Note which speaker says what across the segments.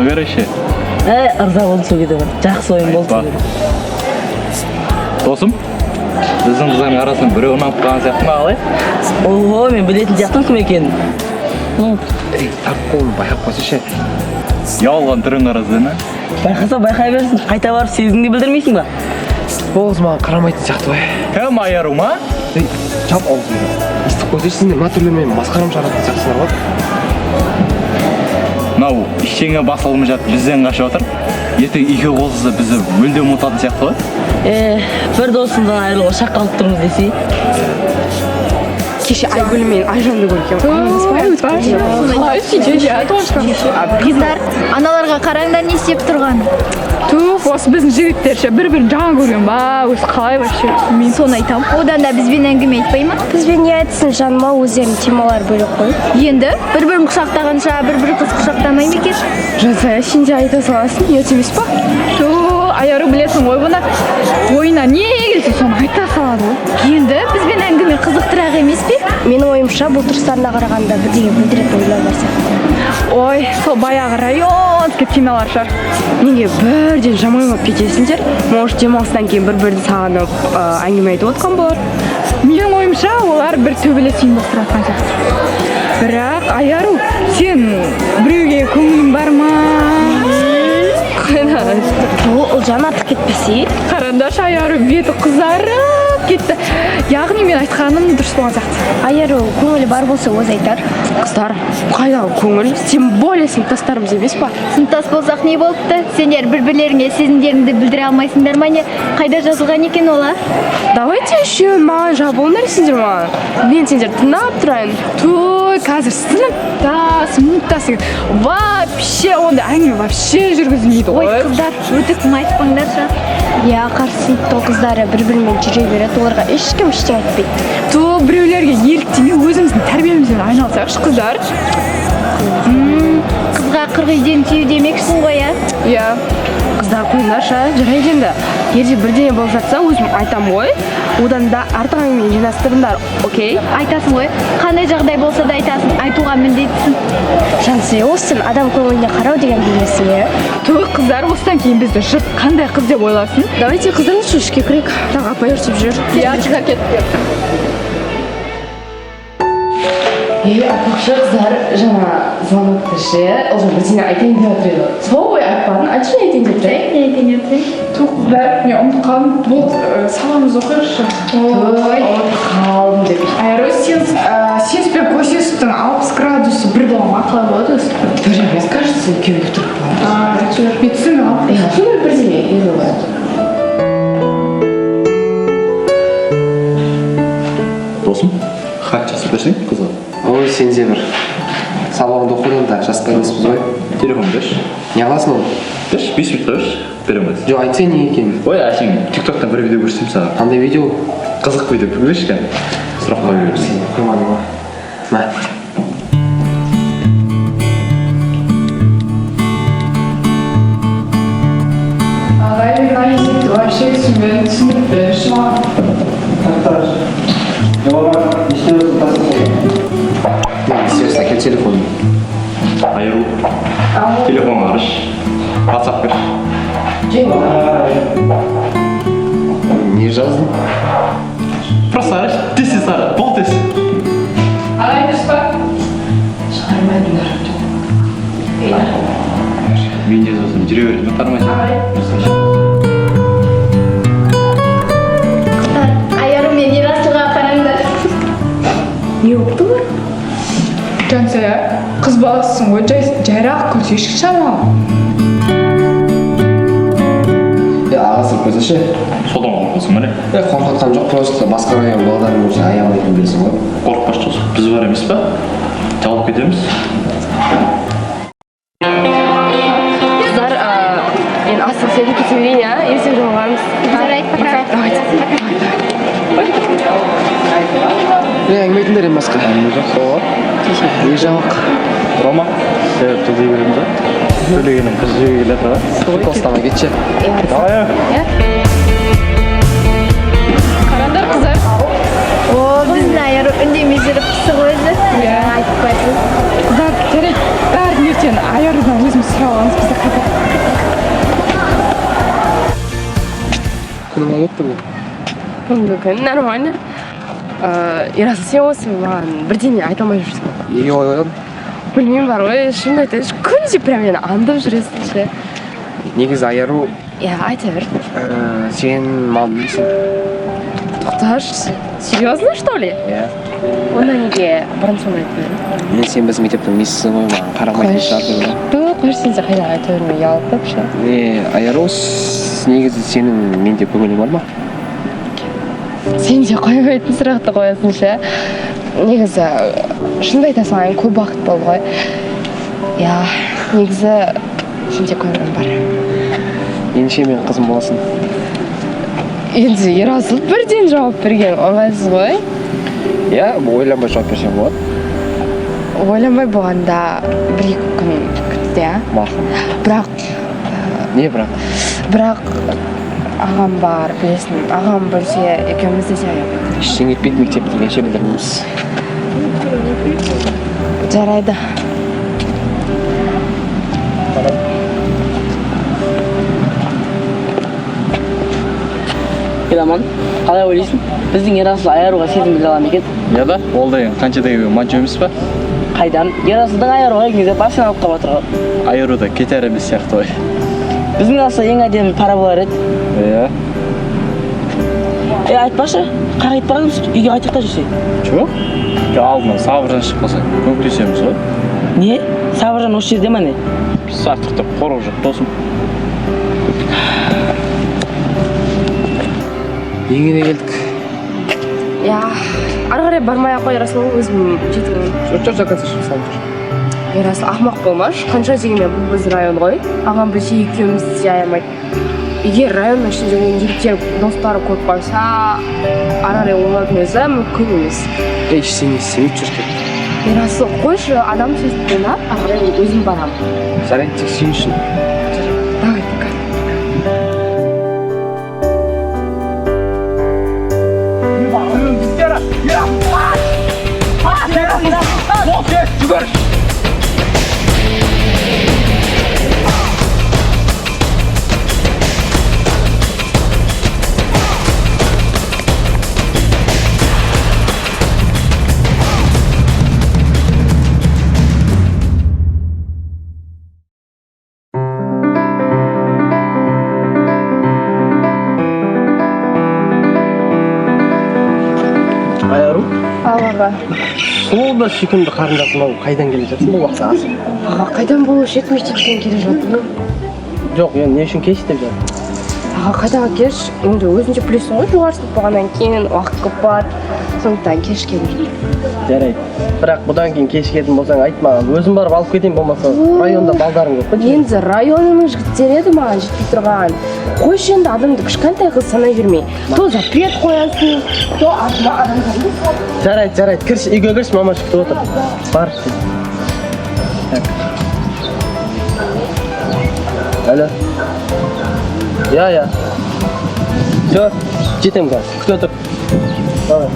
Speaker 1: береші.
Speaker 2: Ырза болду сол кезде бір жақсы ойын болды сол кезде.
Speaker 1: Досым, біздің қыздардың арасынан біреу ұнап қалған сияқты ма қалай?
Speaker 2: Ого, мен білетін сияқтымын кім екенін.
Speaker 1: Так қолын байқап қойсайшы. Ұялған түрің арасында.
Speaker 2: Байқаса байқай берсін, қайта барып сезгіңді білдірмейсің ба?
Speaker 3: Ол қыз маған қарамайтын сияқты ғой.
Speaker 1: Кім Айару ма?
Speaker 3: Жап аузыңды. Естіп қойсайшы, сендер мына түрлермен масқарам шығаратын сияқтысыңдар ғой.
Speaker 1: Мынау ештеңе басылмай жатып бізден қашып отыр. Ертең екеу қосылса бізді мүлдем ұмытатын сияқты ғой.
Speaker 2: Бір досымдан айырылуға шақ қалып тұрмыз десе.
Speaker 4: Кеше Айгүл мен Айжанды көргенмін.
Speaker 5: Қыздар, аналарға қараңдар не істеп тұрған.
Speaker 6: Туф, осы біздің жігіттер ше бір-бірін жаңа көрген ба, өзі қалай вообще?
Speaker 5: Мен соны айтам. Одан да бізбен әңгіме айтпай ма?
Speaker 4: Бізбен не айтсын, жаныма өздерінің темалары бөлек қой.
Speaker 5: Енді бір-бірін құшақтағанша бір-бір қыз құшақтамай ма екен?
Speaker 6: Жазая, сен де айта саласың, ұят емес па? Айару білесің ғой бұны, ойына не келсе соны айта салады ғой.
Speaker 5: Енді бізбен әңгіме қызықтырақ емес пе?
Speaker 4: Менің ойымша бұл тұрыстарына қарағанда бірдеңе білдіретін ойлар бар сияқты.
Speaker 6: Ой, сол баяғы районский темалар шығар.
Speaker 4: Неге бірден жаман болып кетесіңдер? Может, демалыстан кейін бір-бірін сағынып әңгіме айтып отқан болар?
Speaker 6: Менің ойымша олар бір төбелес ұйымдастыратын сияқты. Бірақ Айару, сен біреуге көңілің бар ма?
Speaker 4: Ол жан артық кетпесе?
Speaker 6: Қараңдаршы, Айару беті қызарып кетті. Яғни мен айтқаным дұрыс болған сияқты.
Speaker 4: Айару көңілі бар болса өзі айтар. Қыздар, қайдағы көңіл? Тем более сыныптастарымыз емес па?
Speaker 5: Сыныптас болсақ не болыпты? Сендер бір-бірлеріңе сезімдеріңді білдіре алмайсыңдар ма не? Қайда жазылған екен олар?
Speaker 4: Давайте еще маған жабылыңдар сендер маған. Мен сендер тыңдап тұрайын.
Speaker 6: Той, қазір сыныптас, мұнттас екен. Вообще, онда әңгіме вообще жүргізілмейді
Speaker 5: Ой,
Speaker 6: ғой.
Speaker 5: қыздар, өтіп айтпаңдаршы.
Speaker 4: Я қарсы сыныптың қыздары бір-бірімен жүре береді, оларға ешкім ештеңе айтпайды.
Speaker 6: Біреулерге еліктемей өзіміздің тәрбиемізбен айналысайықшы, қыздар.
Speaker 5: Қызға қырық үйден тыю демекшісің ғой, а?
Speaker 6: Иә.
Speaker 4: Қыздар қойыңдаршы, жарайды енді. Егер бірдеңе болып жатса, өзім айтам ғой. Одан да артық әңгіме жинастырыңдар, окей?
Speaker 5: Айтасың ғой, қандай жағдай болса да айтасың, айтуға міндеттісің.
Speaker 4: Жансы, осыны адам көңіліне қарау деген білмесің, е?
Speaker 6: Той, қыздар, осыдан кейін бізді жұрт қандай қыз деп ойласын?
Speaker 4: Давайте қыздар лучше ішке кірейік. Тағы апай ұрсып жүр.
Speaker 6: Иә, шыға кетті.
Speaker 7: Айтпақшы қыздар жаңа звонокты ше, ол жаңа бірдеңе айтайын деп отыр еді. Сол ғой айтпадың, айтшы не айтайын деп тұрайын?
Speaker 5: Не айтайын деп тұрайын?
Speaker 6: Тух, қыздар, мен ұмытып қалдым. Бұл саламыз оқиықшы.
Speaker 7: Ой, қалдым деп.
Speaker 6: Айару, сен спен көсесіптің 60 градусы бір болма, қалай болады өзі?
Speaker 7: Тоже мне кажется, кеуіп тұрып қалды.
Speaker 6: Мен түсіме алып.
Speaker 7: Сондай бірдеңе еді ғой.
Speaker 1: Досым, хат жазып берсең қызға.
Speaker 3: Ой, сен де бір сабағыңды оқудан да жасқа емеспіз ғой.
Speaker 1: Телефон берші.
Speaker 3: Не қыласың ол?
Speaker 1: Берші, 5 минут берші. Беремін.
Speaker 3: Жоқ, айтсай не екенін.
Speaker 1: Ой, әшең тиктоктан бір видео көрсетейін саған.
Speaker 3: Қандай видео?
Speaker 1: Қызық видео көрсеші кән. Сұрақ қоя беремін.
Speaker 3: Қоймадың ба? Мә.
Speaker 6: Ағай, вообще түсінбедім, түсініп берші маған.
Speaker 3: Серьезно, әкел телефонын.
Speaker 1: Айару, телефон қарыш. WhatsApp берші.
Speaker 3: Не жаздың?
Speaker 1: Просто қарыш, тесі сары, бол тесі.
Speaker 6: Ағай, дұрыс па?
Speaker 1: Мен де сосын жүре береді, мен қарамайсың.
Speaker 5: Қыздар, Айару мен Ерасылға қараңдар.
Speaker 4: Не болыпты бар?
Speaker 6: Жансая, қыз баласысың ғой, жайрақ көтешкі шамалы.
Speaker 3: Ағасы көзіші?
Speaker 1: Содан қорқасың ба не?
Speaker 3: Қорқатқан жоқ, просто басқа район балаларын болса аямайтын білесің ғой.
Speaker 1: Қорықпаш досым, біз бар емес па? Жалып кетеміз.
Speaker 4: Қыздар, мен астық сені кетемейін, а? Ертең жоғарамыз.
Speaker 5: Жарайды, пока.
Speaker 3: Әңгіме айтыңдар ең басқа.
Speaker 1: Әңгіме жоқ, сол бар.
Speaker 3: Не жауық?
Speaker 1: Рома, себепті дей береміз ба? Төлегенің қыз жеге келеді ба?
Speaker 3: Қостама кетші.
Speaker 1: Давай.
Speaker 6: Қарандар, қыздар.
Speaker 5: О, біздің Айару үндемей жүріп пысық өзі. Айтып қойсын.
Speaker 6: Қыздар, жарайды, бәрін ертең Айарудан өзіміз сұрап аламыз, бізде
Speaker 4: бүгін нормально. Ерасыл, сен осы маған бірдеңе айта алмай жүрсің ба?
Speaker 3: неге олай ойладың?
Speaker 4: Білмеймін бар ғой, шынымды айтайыншы, күнде прям мені аңдып жүресің ше.
Speaker 3: Негізі айару,
Speaker 4: Я, айта бер.
Speaker 3: сен мал білесің.
Speaker 4: Тоқташы, серьезно, что ли?
Speaker 3: Иә.
Speaker 4: Онда неге бұрын соны айтпадың?
Speaker 3: Мен сен біз мектептің миссісің ғой, маған қарамайтын шығар деп ойлаймын.
Speaker 4: Қойшы сен қайда айта бермей ұялтып ше.
Speaker 3: Айару, негізі сенің менде көңілің бар ма?
Speaker 4: Сен де қоймайтын сұрақты қоясың ше. Негізі, шынымды айта салайын, көп уақыт болды ғой. Я, негізі, сенде көңілім бар.
Speaker 3: Ендеше мен қызым боласың.
Speaker 4: Енді Ерасыл бірден жауап берген ыңғайсыз ғой.
Speaker 3: Иә, ойланбай жауап берсем болады.
Speaker 4: Ойланбай болғанда бір-екі күн күтті, иә.
Speaker 3: Мақұл.
Speaker 4: Бірақ,
Speaker 3: Не бірақ?
Speaker 4: бірақ ағам бар, білесің, ағам білсе екеуміз де аяқ.
Speaker 3: Ештеңе етпейді, мектеп келгенше білдірмейміз.
Speaker 4: Жарайды.
Speaker 2: Еламан, қалай ойлайсың? Біздің Ерасыл Айаруға сезім білдіре ала ма екен?
Speaker 1: Я да, ол деген қаншадегі манчо емес па?
Speaker 2: Қайдан? Ерасылдың Айаруға келген кезде басын алып қалып отыр ғой.
Speaker 1: Айыруда кетер емес сияқты ғой.
Speaker 2: Біздің алса ең әдемі пара болар еді.
Speaker 1: Иә.
Speaker 2: Айтпашы, қағайып барамыз, үйге қайтып та жүрсе.
Speaker 1: Жоқ? Алдынан Сабыржан шығып қалса, көмектесеміз ғой.
Speaker 2: Не? Сабыржан осы жерде ма не?
Speaker 1: Сақтықты қорық жоқ досым.
Speaker 3: Еңіне келдік.
Speaker 4: Я, ары қарай бармай-ақ қой, Ерасыл, өзім жетемін.
Speaker 3: Жоқ, қазір салып жүр.
Speaker 4: Ерасыл, ақымақ болмаш, қанша дегенмен бұл біз район ғой. Ағам білсе екеуміз де аямайды. Егер районның ішінде жігіттер достары көп қойса, ары қарай олардың өзі мүмкін емес.
Speaker 3: Ештеңе істемейді жүрген.
Speaker 4: Ерасыл, қойшы, адам сөзді тыңдап, ары қарай өзім барамын.
Speaker 3: Жарайды, тек сен үшін.
Speaker 4: Давай, пока.
Speaker 3: Айару,
Speaker 4: Аға,
Speaker 3: сол да сүйкімді қарындасым ау, қайдан келе жатсың бұл уақытта асың?
Speaker 4: аға, қайдан болу шет мектептен келе жатырмын?
Speaker 3: Жоқ, енді не үшін кеш деп жатыр?
Speaker 4: Аға, қайдағы кеш? Енді өзің де білесің ғой, жоғары сынып болғаннан кейін уақыт көп болады. Сондықтан кеш келіп жүрмін.
Speaker 3: Жарайды. Бірақ бұдан кейін кеш келдің болсаң айт маған. Өзім барып алып кетейін, болмаса районда балдарың көп па?
Speaker 4: Енді районның жігіттері еді маған жетпей тұрған. Қойшы енді адамды кішкентай қыз санай жүрмей. То запрет қоясың, то артыма адамдарды сал.
Speaker 3: Жарайды, кірші, үйге кірші, мама күтіп отыр. Бар. Так. Алло. Я. Все, жетем қазір. Күтіп отыр. Давай.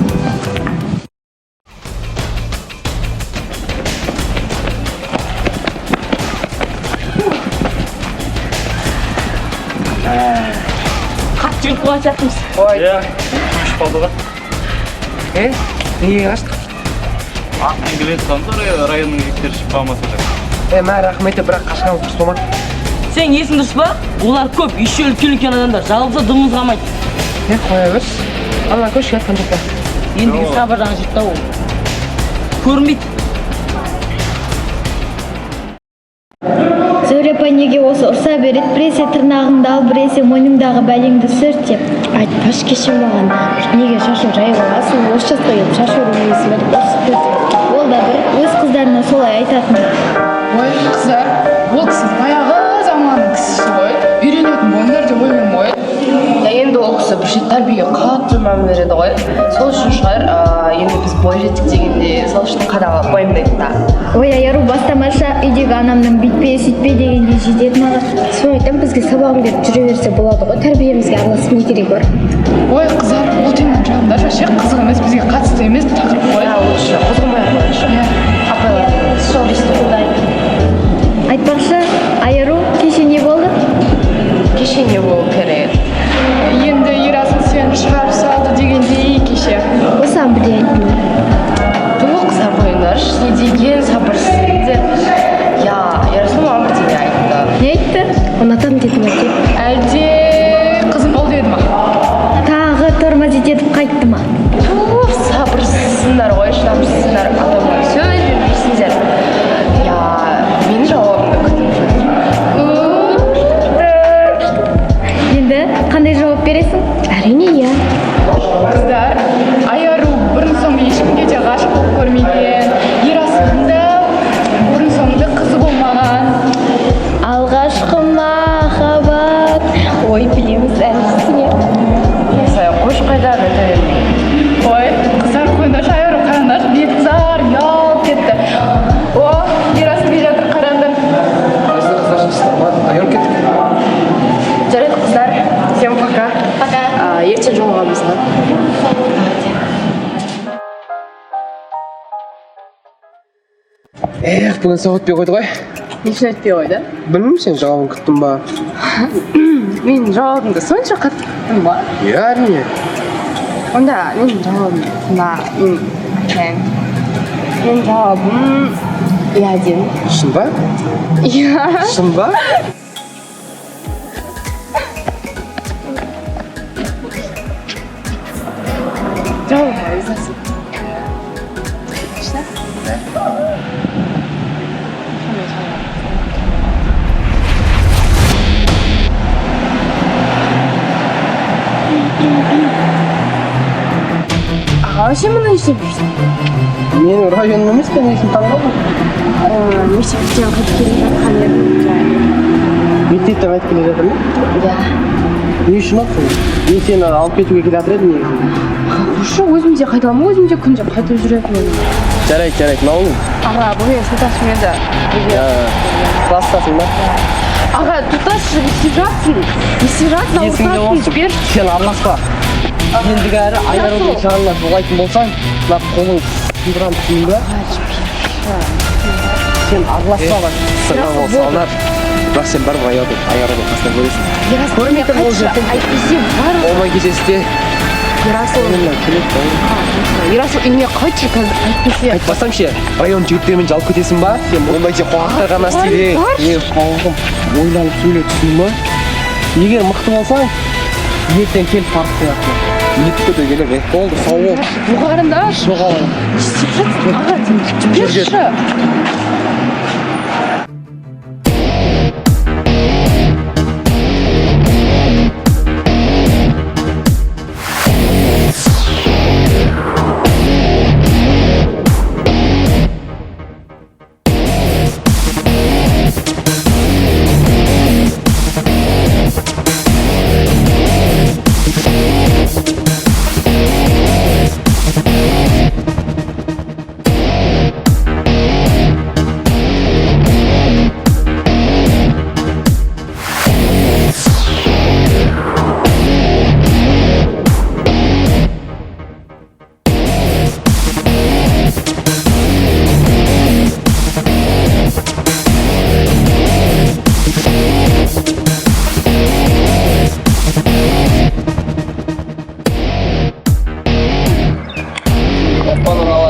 Speaker 2: Қатты жүріп қойған сияқтымыз.
Speaker 1: Иә, көшіп қалды ғой.
Speaker 3: Неге қаштық?
Speaker 1: Ақтың келеді сонда районның жігіттері шығып қалмаса да.
Speaker 3: Мә рахметі, бірақ қашқан дұрыс болмады.
Speaker 2: Сен есің дұрыс па? Олар көп, еще үлкен адамдар. Жалғызда дымыз қалмайды.
Speaker 4: Қоя берші. Ана көшке жатқан жоқта.
Speaker 2: Ендігі Сабыржан жұртта ол. Көрінбейді.
Speaker 5: Зәуре апай неге осы ұрса береді, біресе тырнағыңды ал, біресе мойныңдағы бәлеңді сүрт деп.
Speaker 4: Айтпашы кеше маған, неге шашын жайып аласың, осы жасқа келіп шаш өрмейсің бе? Ұрсып берді.
Speaker 5: Ол да бір өз қыздарына солай айтатын.
Speaker 6: Ой, қыздар, ол кісі баяғы заманның кісісі ғой. Үйренетін болыңдар деп ойлаймын ғой.
Speaker 4: Да енді ол кісі бір шет тәрбиеге қатты мән береді ғой. Сол үшін шығар, енді біз бой жеттік дегенде сол үшін қадағалап уайымдайды да.
Speaker 5: Ой, Айару бастамаша үйдегі анамның бүйтпе, сөйтпе дегенде жетеді маған.
Speaker 4: Соны айтамын, бізге сабағын беріп жүре берсе болады ғой, тәрбиемізге араласып не керегі бар?
Speaker 6: Ой, қыздар, бұл теманы жағыңдаршы, ше қызық емес, бізге қатысты емес тақырып қой.
Speaker 4: Лучше қозғалмай-ақ қояйыншы. Апайлар, сол естіп қолдайын.
Speaker 5: Айтпақшы, Айару, кеше не болды?
Speaker 4: Кеше не болу керек?
Speaker 6: Енді Ерасыл сені шығарып салды деген
Speaker 5: саған бірдеңе айттым ба?
Speaker 7: Жоқ, қыздар қойыңдаршы, не деген сабырсыз сендер. Ярасыл маған бірдеңе айтты.
Speaker 5: Не айтты? Ұнатамын деді ма деп?
Speaker 7: Әлде қызым бол деді ма?
Speaker 5: Тағы тормозит етіп қайтты ма?
Speaker 7: Сабырсызсыңдар ғой, шыдамсызсыңдар, адамға сөз бермейсіңдер. Менің жауабымды күтіп жүр.
Speaker 5: Енді қандай жауап бересің? Әрине, иә.
Speaker 6: Қыздар, Айару бұрын соңды ешкімге де ғашық болып көрмеген, Ерасылдың да бұрын соңды қызы болмаған.
Speaker 5: Алғашқы махаббат. Ой, білеміз әншісіне.
Speaker 7: Сая қош қайда
Speaker 6: Ой, қыздар қойыңдаршы, Айару қараңдаршы, бетзар, ұялып кетті. О, Ерасыл келе жатыр, қараңдар.
Speaker 7: жарайды қыздар, всем пока. Ертең жолығамыз.
Speaker 3: Бүгін сау өтпей қойды ғой.
Speaker 7: Не үшін өтпей қойды?
Speaker 3: Білмеймін, сен жауабын күттің ба?
Speaker 7: Менің жауабымды сонша қатты күттің ба?
Speaker 3: Иә, әрине.
Speaker 7: Онда менің жауабым мен айтайын. Менің жауабым иә деймін.
Speaker 3: Шын ба?
Speaker 7: Иә.
Speaker 3: Шын ба?
Speaker 7: Жауабыма ризасың. Аға, сен мұны істеп жүрсің?
Speaker 3: Менің районым емес, мен есім танымадым.
Speaker 7: Мектептен қайтып келе жатқан едім.
Speaker 3: Мектептен қайтып келе жатыр ма?
Speaker 7: Иә.
Speaker 3: Не үшін алсың? Мен сені алып кетуге келе жатыр едім негізі.
Speaker 7: Қойшы, өзім де қайталамын, өзім де күнде қайтып жүретін едім.
Speaker 3: Жарайды, мынау не?
Speaker 7: Аға, бұл менің сыныптасым еді.
Speaker 3: Класстасың ба?
Speaker 7: Аға, тұтасшы, не істеп жатсың? Не істеп жатсың?
Speaker 3: Есіңде
Speaker 7: Ауыртасың,
Speaker 3: болсын.
Speaker 7: жіберші.
Speaker 3: Сен араласпа. Ендігі әрі Айарудың жанына жолайтын болсаң, мына қолың сындырам түсейін ба? Сен араласпа ба? Сырға болса алар. Бірақ сен барып Айарудың қасына көресің. Көрмейтін ол жерден.
Speaker 7: Әйтпесе бар.
Speaker 3: Олмай кезесте.
Speaker 7: Ерасыл. Ерасыл үйіне қайтшы қазір. Әйтпесе.
Speaker 3: Айтпасам ше, район жігіттерімен жалып кетесің ба? Сен ондай қуақтар ғана істейді. Мен қауым ойланып сөйле түсін ба? Егер мықты болсаң, ертең келіп барып қоясың. Нетті де келе бе? Болды, сау бол.
Speaker 7: Бұғарында.
Speaker 3: Жоғалайын.
Speaker 7: Не істеп жатсың? Аға, жіберші.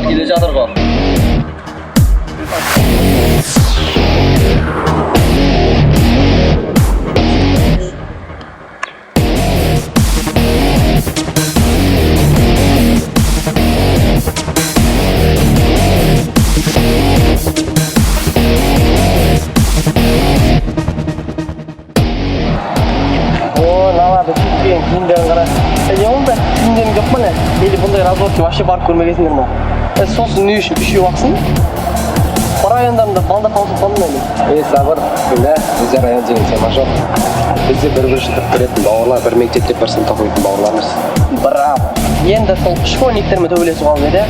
Speaker 3: Келе жатыр ғой. разводке вообще барып көрмегенсіңдер ма? Сосын не үшін үшеу ақсын? Райондарында балда таусып қалдым мен. Сабыр, да, бізде район деген сема жоқ. Бізде бір-бір шытып көретін бауырлар, бір мектепте бір сыныпта оқитын бауырларымыз. Бірақ, енді сол школьниктермен төбелесіп қалдым еді.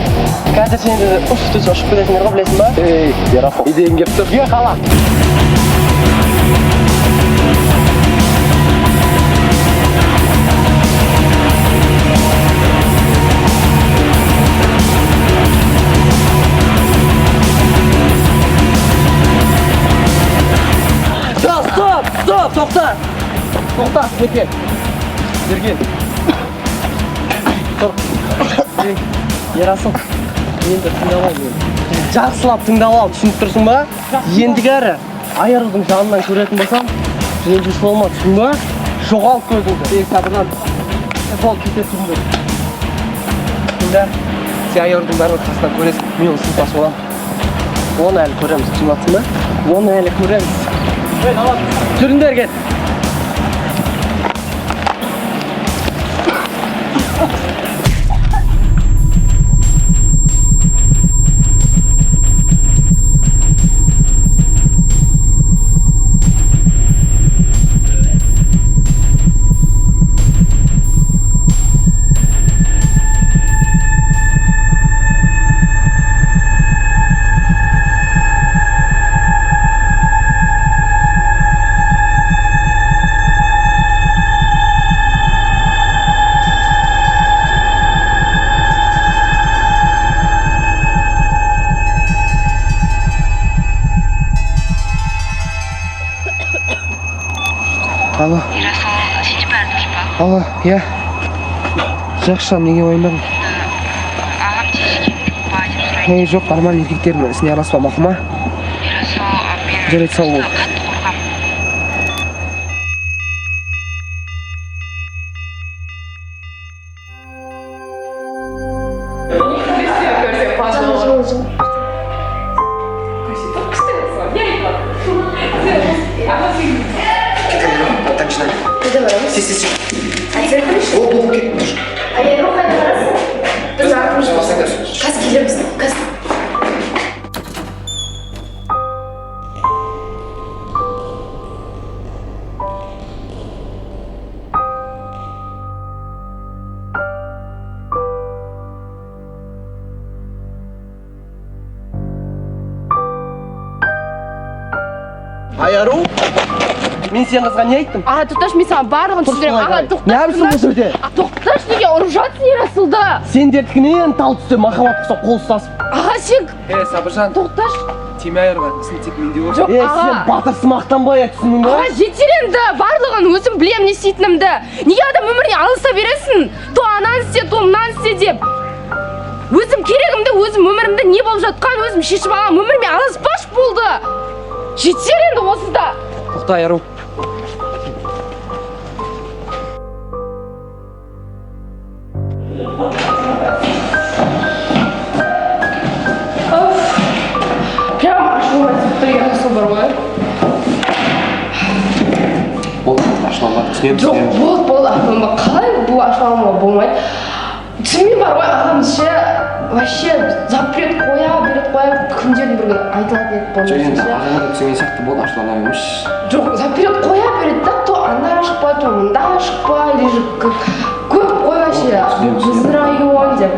Speaker 3: Қазір сен де ұшып ұшып кетесіңдер ғой, білесің ба? Ерасыл, идеяң келіп тұр. Қала.
Speaker 2: Тоқта!
Speaker 3: Тоқта, Сергей. Сергей. Тұр. Ерасыл, енді тыңдап ал мені. Жақсылап тыңдап ал, түсініп тұрсың ба? Ендігәрі айырудың жанынан көретін болсам, ренжіс болма, түсін ба? Жоғалып көзіңді. Сабырдан, бол кетесің бе? Тыңда, сен айырудың бәрін қасынан көресің, мен оны сылтас боламын. Оны әлі көреміз, түсініп жатсың ба? Оны әлі көреміз. Жүріңдер кет. Алло. Алло, иә. Жақшам, неге ойындадың?
Speaker 8: Ағам тезекеңді ба деп сұрайды.
Speaker 3: Жоқ, нормально еркектердің ісіне араласпа, мақұл ма? Жарайды, сау бол.
Speaker 8: Қатты қорқам.
Speaker 3: Айару? Мен сен қызға не айттым?
Speaker 6: Аға, тоқташ, мен саған барлығын түсіндірем. Аға, тоқташ.
Speaker 3: Не арсың бұл жерде?
Speaker 6: Тоқташ, неге ұрып жатсың Ерасылды?
Speaker 3: Сендердікінен тал түсте махаббат құса қол ұстасып.
Speaker 6: Аға, сен
Speaker 3: Сабыржан,
Speaker 6: тоқташ.
Speaker 3: тиме айыруға, ісін тек менде бол.
Speaker 6: Жоқ, аға.
Speaker 3: Сен батырсымақтан боя түсіндің ба?
Speaker 6: Аға, жетер енді, барлығын өзім білем не істейтінімді. Неге адам өміріне алыса бересің? То анан істе, то мынан істе деп. Өзім керегімді, өзім өмірімді не болып жатқан өзім шешіп алам. Өміріме алыспаш болды. Жетер енді осында.
Speaker 3: Тоқта, Айару.
Speaker 6: Прямо ашулай тұр Ерасыл бар ғой.
Speaker 3: Болды, ашуланба, түсінемін.
Speaker 6: Жоқ, болды, ашуланба. Қалай бұл ашулануға болмайды? Түсінбей бар ғой, ағамыз ше, вообще запрет қоя, берет қоя, күндердің бір күні айтылады еді болмайды ше.
Speaker 3: Енді ағаңа да түсінген сияқты болды, ашулана бермеш.
Speaker 6: Жоқ, запрет қоя береді да, то анда шықпа, то мында шықпа, или же көп қой вообще, біздің район деп.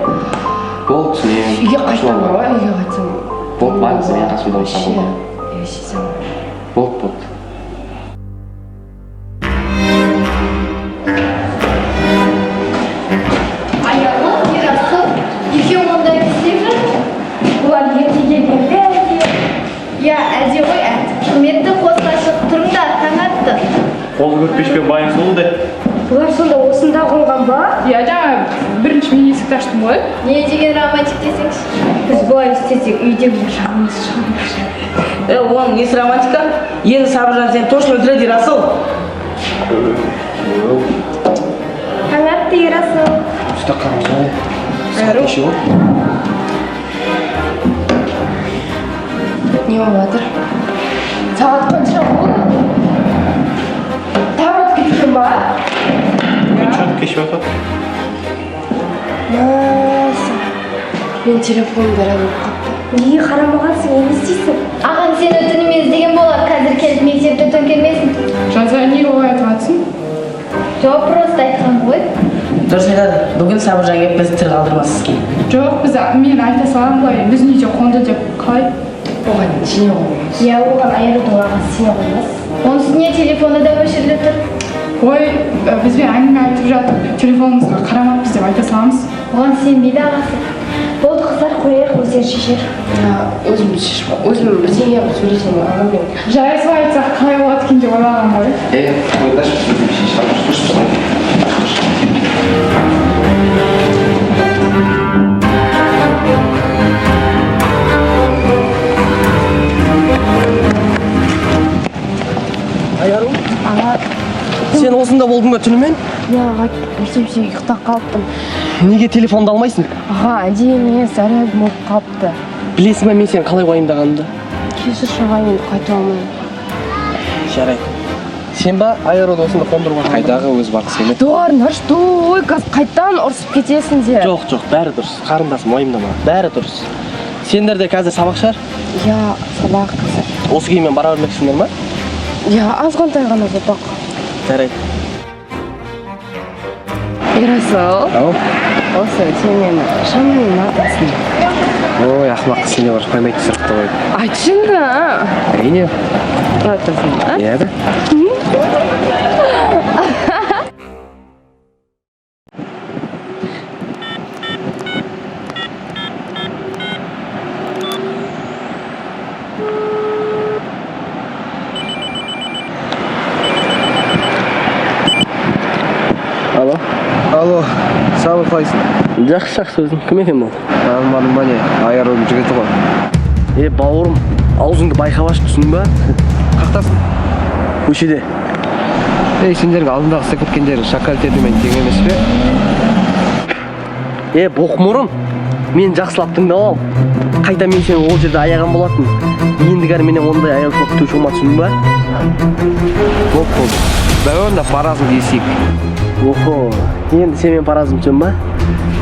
Speaker 3: Болды, түсінемін.
Speaker 6: Үйге қайтсам бар ғой, үйге қайтсам.
Speaker 3: Болды, маңызы мен қасымда
Speaker 6: Вообще,
Speaker 3: болсам.
Speaker 6: үйге сүйсем.
Speaker 3: Болды.
Speaker 5: Екеуің ондай істеп жүр? Бұлар ертеге берді әлде? Я, әлде ғой, құрметті қосқа шығып тұрыңдар, таң атты.
Speaker 1: Қол көрпешпен байын солды.
Speaker 5: Бұлар сонда осында қонған ба?
Speaker 6: Я жаңа бірінші мен есікті аштым ғой.
Speaker 5: Не деген романтик десеңші? Біз бұлай істесек үйдегі жанымыз шығып.
Speaker 2: Оның несі романтика? Енді Сабыржан сені точно өлтіреді Ерасыл.
Speaker 5: Таң атты, Ерасыл.
Speaker 3: Үсті қарамыз ғой. Сағат неше ол?
Speaker 6: Не болып жатыр? Сағат қанша болды? Тағы кеткен ба?
Speaker 1: Что-то кешіп жатыр.
Speaker 6: Маса. Мен телефоным бәрі болып қапты.
Speaker 5: Неге қарамағансың, не істейсің? Аған сені түнімен іздеген болар, қазір келіп мектепті төңкермесін.
Speaker 6: Жаза неге олай айтып жатсың?
Speaker 5: Жоқ, просто айтқан ғой.
Speaker 2: Дұрыс айтады, бүгін Сабыржан келіп бізді тірі қалдырмас ізге.
Speaker 6: Жоқ, мен айта салам ғой, біздің үйде қонды деп қалай?
Speaker 2: Оған сене қоймаймыз.
Speaker 5: Я оған айырудың ағасы сене қоймас. Оның үстіне телефоны да өшіріліп тұр.
Speaker 6: Ой, бізбен әңгіме айтып жатып, телефонымызға қарамаппыз деп айта саламыз.
Speaker 5: Оған сенбейді ағасы. Болды қыздар, қояйық, өздері шешер.
Speaker 6: Өзім бірдеңе қылып сөйлесем ағаммен. Жарай солай айтсақ қалай болады екен деп ойлағам ғой.
Speaker 3: Қойдаш, шешіп ойында болдың ба түнімен?
Speaker 4: Я бірсемше ұйықтап қалыптым.
Speaker 3: Неге телефонды алмайсың?
Speaker 4: Аға, әдейі емес, заряд болып қалыпты.
Speaker 3: Білесің ба мен сені қалай уайымдағанымды?
Speaker 4: Кешір шағайын, қайта алмайын.
Speaker 3: Жарайды. Сен ба аэрода осында қондырып алған? Қайдағы өз барды сені?
Speaker 4: Дор, ой, қазір қайттан ұрсып кетесің де.
Speaker 3: Жоқ, бәрі дұрыс. Қарындасым уайымдама. Бәрі дұрыс. Сендер де қазір сабақ шығар?
Speaker 4: Я, сабақ қазір.
Speaker 3: Осы киіммен бара бермексіңдер ма?
Speaker 4: Я, азғантай ғана болдық.
Speaker 3: Жарайды.
Speaker 4: Ерасыл,
Speaker 3: Ау?
Speaker 4: осы сен мені шаммен ұнатасың.
Speaker 3: Ой, ақымақ сен де бар, қоймайды сұрақты қойды.
Speaker 4: Айтшынды.
Speaker 3: Әрине.
Speaker 4: Ұнатасың, а?
Speaker 3: Иә да. Алло, сабыр қалайсың? Жақсы өзің. Кім екен бұл? Танымадың ба не? Аэроның жігіті ғой. Бауырым, аузыңды байқап ашып түсіндің ба? Қақтасың? Көшеде.
Speaker 9: Сендердің алдындағы секірткендерің шакальтердімен тең емес пе?
Speaker 3: Боқмұрын, мен жақсылап тыңдап ал. Қайта мен сені ол жерде аяған болатын. Ендігәрі менен ондай аяушылық төш болма, түсіндің ба?
Speaker 9: Болды. Бәуін да паразым дейсек.
Speaker 3: Охо, енді сен мен паразым түсін ба?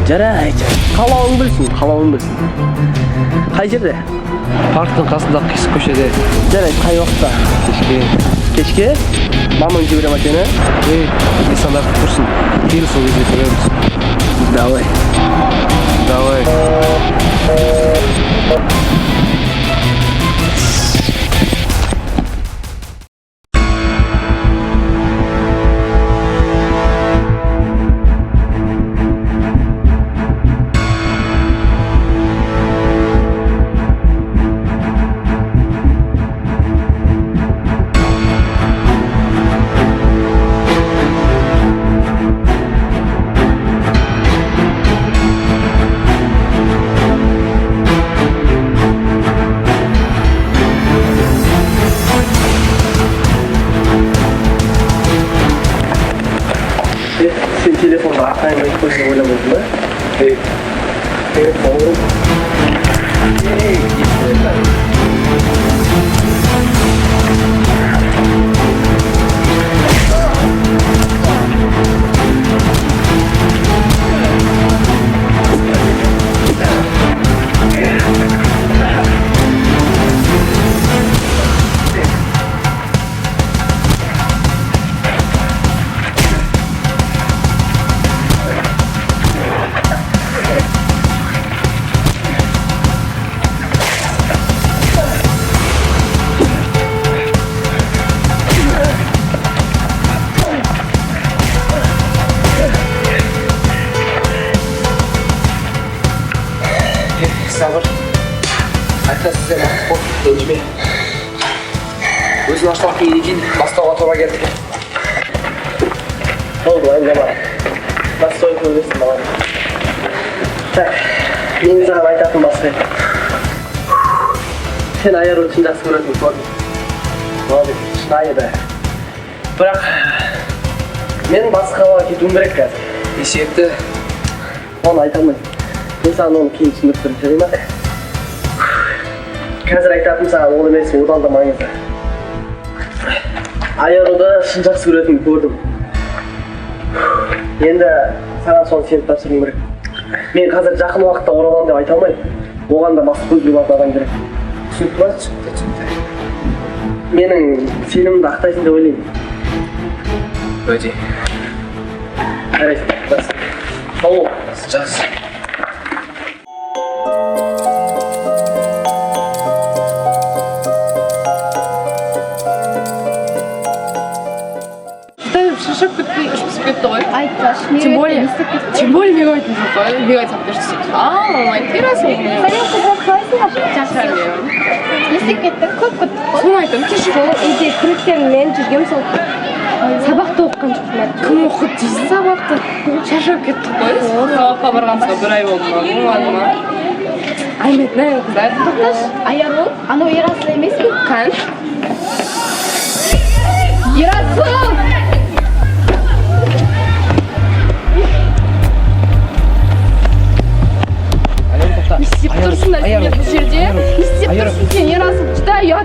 Speaker 3: Жарайды. Қалауың білсін. Қай жерде?
Speaker 9: Парктың қасындағы қисық көшеде.
Speaker 3: Жарайды, қай уақытта? Кешке? Мамаң жібере ма сені?
Speaker 9: Нисандар тұрсын. Кел сол кезде көреміз.
Speaker 3: Давай. Sen telefonda atayım koysa oynamadın mı? Evet. Baurum. Sabır. Hatta size spor gelişme. Өзін аштақ кейін бастауға тура келді. Болды, уайымдама. Настой көресің маған. Так, мен саған айтатын басқа. Сен аяр үшін жақсы көретін көрдім. Молодец, шынайы да. Бірақ мен басқаға кетуім керек қазір.
Speaker 9: Есепті.
Speaker 3: Оны айта алмайым. Мен саған оны кейін түсіндіріп тұрып жүрейін ма? Қазір айтатым саған ол емес, одан да маңызды. Аяруда шын жақсы көретінімді көрдім. Енді саған соны сеніп тапсыруым керек. Мен қазір жақын уақытта оралам деп айта алмайым. Оған да басқа көзге баратын адам керек. Түсінікті ма?
Speaker 9: Түсінікті.
Speaker 3: Менің сенімімді ақтайсың деп ойлаймын.
Speaker 9: Өте.
Speaker 3: Жарайсың, жақсы. Сау бол.
Speaker 9: Жақсы.
Speaker 6: Шашып кетпей ішіп кетті ғой.
Speaker 5: Айтпаш,
Speaker 6: Тем более мен айтып жоқ қой. Мен айтсам берші. Алмайды, бересің.
Speaker 5: Сәлем қыздар, қалайсыңдар?
Speaker 6: Жақсы.
Speaker 5: Естіп кеттің, көп күттік қой.
Speaker 6: Соны айтам, кешір.
Speaker 5: Сол үйде күректермен жүргем, сол сабақты оқыған жоқпын.
Speaker 6: Кім оқыды дейсің сабақты? Шашып кеттік қой. Сабаққа барғанымызға 1 ай болды ма? Болмады ма? Аймет, не қыздар?
Speaker 5: Тоқташ, аяр ол, анау Ерасыл емес пе?
Speaker 6: Қан?
Speaker 5: Ерасыл!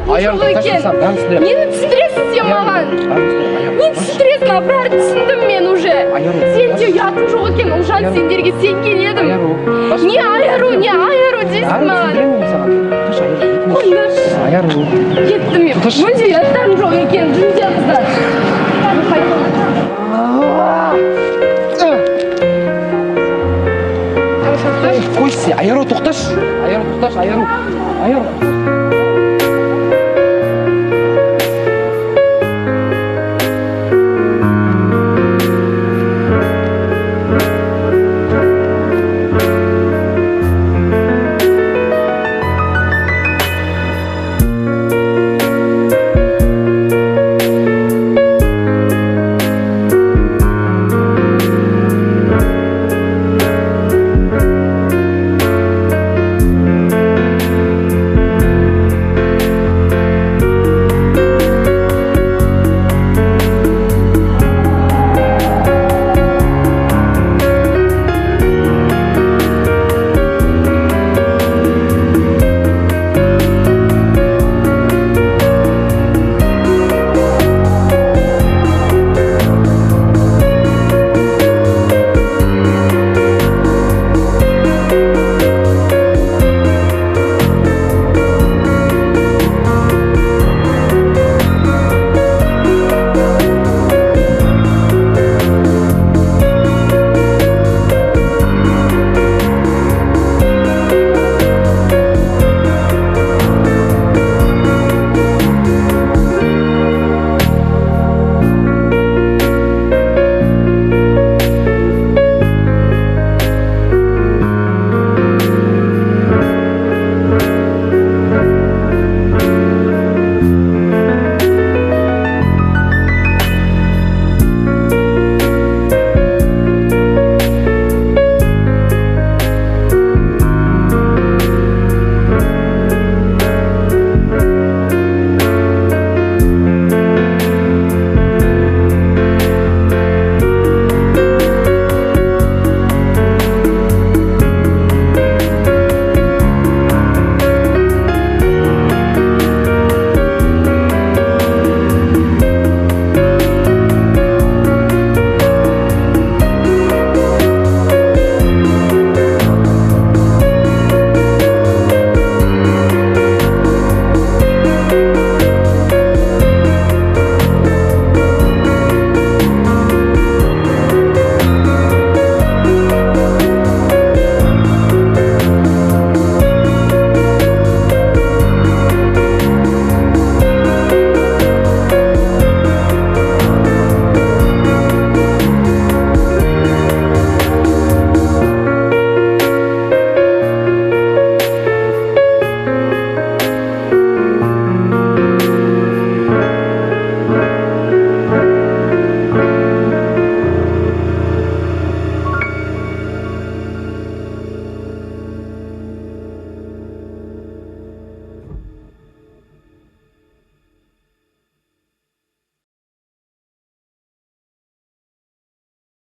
Speaker 6: жоқ екен. Нені түсіндіресің сен маған? Нені түсіндіресің, а бәрі түсіндім мен уже. Сенде ұятың жоқ екен, Ұлжан, сендерге сенген едім. Не айыру дейсің маған. Қондырш. Кеттім мен. Мүлде ұяттарым жоқ екен, жүнде қыздар.
Speaker 9: Қойшы, айару тоқташ. Айару тоқташ, айару.